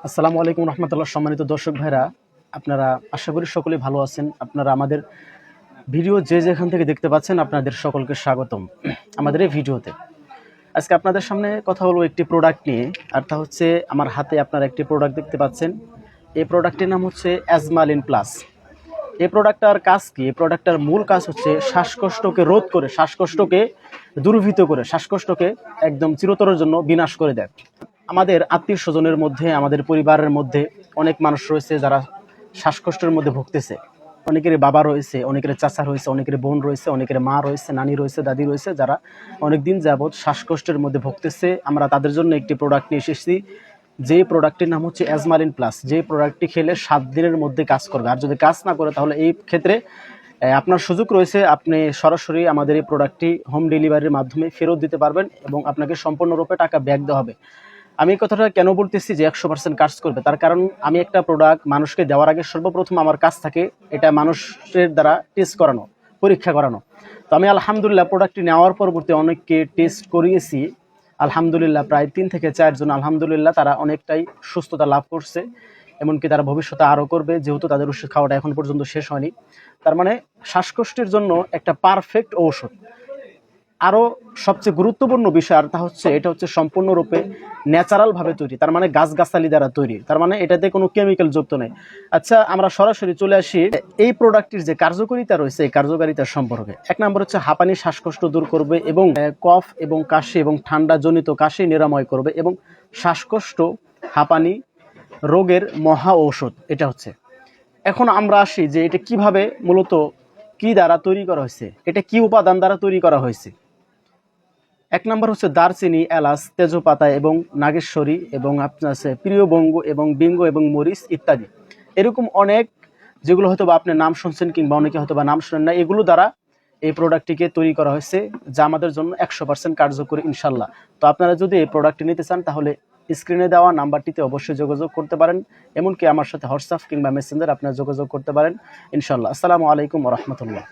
আসসালামু আলাইকুম রহমতুল্লাহ। সম্মানিত দর্শক ভাইরা, আপনারা আশা করি সকলেই ভালো আছেন। আপনারা আমাদের ভিডিও যে যেখান থেকে দেখতে পাচ্ছেন, আপনাদের সকলকে স্বাগতম আমাদের এই ভিডিওতে। আজকে আপনাদের সামনে কথা বলবো একটি প্রোডাক্ট নিয়ে, আর তা হচ্ছে আমার হাতে আপনারা একটি প্রোডাক্ট দেখতে পাচ্ছেন। এই প্রোডাক্টটির নাম হচ্ছে অ্যাজমালিন প্লাস। এই প্রোডাক্টটার কাজ কি? এই প্রোডাক্টটার মূল কাজ হচ্ছে শ্বাসকষ্টকে রোধ করে, শ্বাসকষ্টকে দূরীভূত করে, শ্বাসকষ্টকে একদম চিরতরের জন্য বিনাশ করে দেয়। আমাদের আত্মীয় স্বজনের মধ্যে, আমাদের পরিবারের মধ্যে অনেক মানুষ রয়েছে যারা শ্বাসকষ্টের মধ্যে ভুগতেছে। অনেকের বাবা রয়েছে, অনেকের চাচা রয়েছে, অনেকের বোন রয়েছে, অনেকের মা রয়েছে, নানি রয়েছে, দাদি রয়েছে, যারা অনেক দিন যাবৎ শ্বাসকষ্টের মধ্যে ভুগতেছে। আমরা তাদের জন্য একটি প্রোডাক্ট নিয়ে এসেছি, যে প্রোডাক্টটির নাম হচ্ছে অ্যাজমালিন প্লাস। যে প্রোডাক্টটি খেলে 7 দিনের মধ্যে কাজ করবে, আর যদি কাজ না করে তাহলে এই ক্ষেত্রে আপনার সুযোগ রয়েছে, আপনি সরাসরি আমাদের এই প্রোডাক্টটি হোম ডেলিভারির মাধ্যমে ফেরত দিতে পারবেন এবং আপনাকে সম্পূর্ণরূপে টাকা ব্যাক দেওয়া হবে। আমি এই কথাটা কেন বলতেছি যে 100% কাজ করবে, তার কারণ আমি একটা প্রোডাক্ট মানুষকে দেওয়ার আগে সর্বপ্রথম আমার কাজ থাকে এটা মানুষের দ্বারা টেস্ট করানো, পরীক্ষা করানো। তো আমি আলহামদুলিল্লাহ প্রোডাক্টটি নেওয়ার পরবর্তী অনেককে টেস্ট করিয়েছি। আলহামদুলিল্লাহ প্রায় 3 থেকে 4 জন আলহামদুলিল্লাহ তারা অনেকটাই সুস্থতা লাভ করছে, এমনকি তারা ভবিষ্যতে আরও করবে, যেহেতু তাদের ওষুধ খাওয়াটা এখন পর্যন্ত শেষ হয়নি। তার মানে শ্বাসকষ্টের জন্য একটা পারফেক্ট ঔষধ। আরও সবচেয়ে গুরুত্বপূর্ণ বিষয় আর তা হচ্ছে এটা হচ্ছে সম্পূর্ণরূপে ন্যাচারালভাবে তৈরি, তার মানে গাছগাছালি দ্বারা তৈরি, তার মানে এটাতে কোনো কেমিক্যাল যুক্ত নেই। আচ্ছা, আমরা সরাসরি চলে আসি এই প্রোডাক্টটির যে কার্যকারিতা রয়েছে এই কার্যকারিতার সম্পর্কে। 1 নম্বর হচ্ছে হাঁপানি, শ্বাসকষ্ট দূর করবে এবং কফ এবং কাশি এবং ঠান্ডাজনিত কাশি নিরাময় করবে এবং শ্বাসকষ্ট, হাঁপানি রোগের মহা ঔষধ এটা হচ্ছে। এখন আমরা আসি যে এটা কিভাবে, মূলত কি দ্বারা তৈরি করা হয়েছে, এটা কি উপাদান দ্বারা তৈরি করা হয়েছে। 1 নম্বর হচ্ছে দারচিনি, এলাচ, তেজপাতা এবং নাগেশ্বরী এবং আপনার আছে প্রিয় বঙ্গ এবং বিঙ্গ এবং মরিচ ইত্যাদি। এরকম অনেক, যেগুলো হয়তো বা আপনি নাম শুনছেন কিংবা অনেকে হয়তো বা নাম শুনেন না, এগুলো দ্বারা এই প্রোডাক্টটিকে তৈরি করা হয়েছে, যা আমাদের জন্য 100% কার্যকরী ইনশাল্লাহ। তো আপনারা যদি এই প্রোডাক্টটি নিতে চান তাহলে স্ক্রিনে দেওয়া নাম্বারটিতে অবশ্যই যোগাযোগ করতে পারেন, এমনকি আমার সাথে হোয়াটসঅ্যাপ কিংবা মেসেঞ্জার আপনারা যোগাযোগ করতে পারেন ইনশাল্লাহ। আসসালামু আলাইকুম ওয়া রাহমাতুল্লাহ।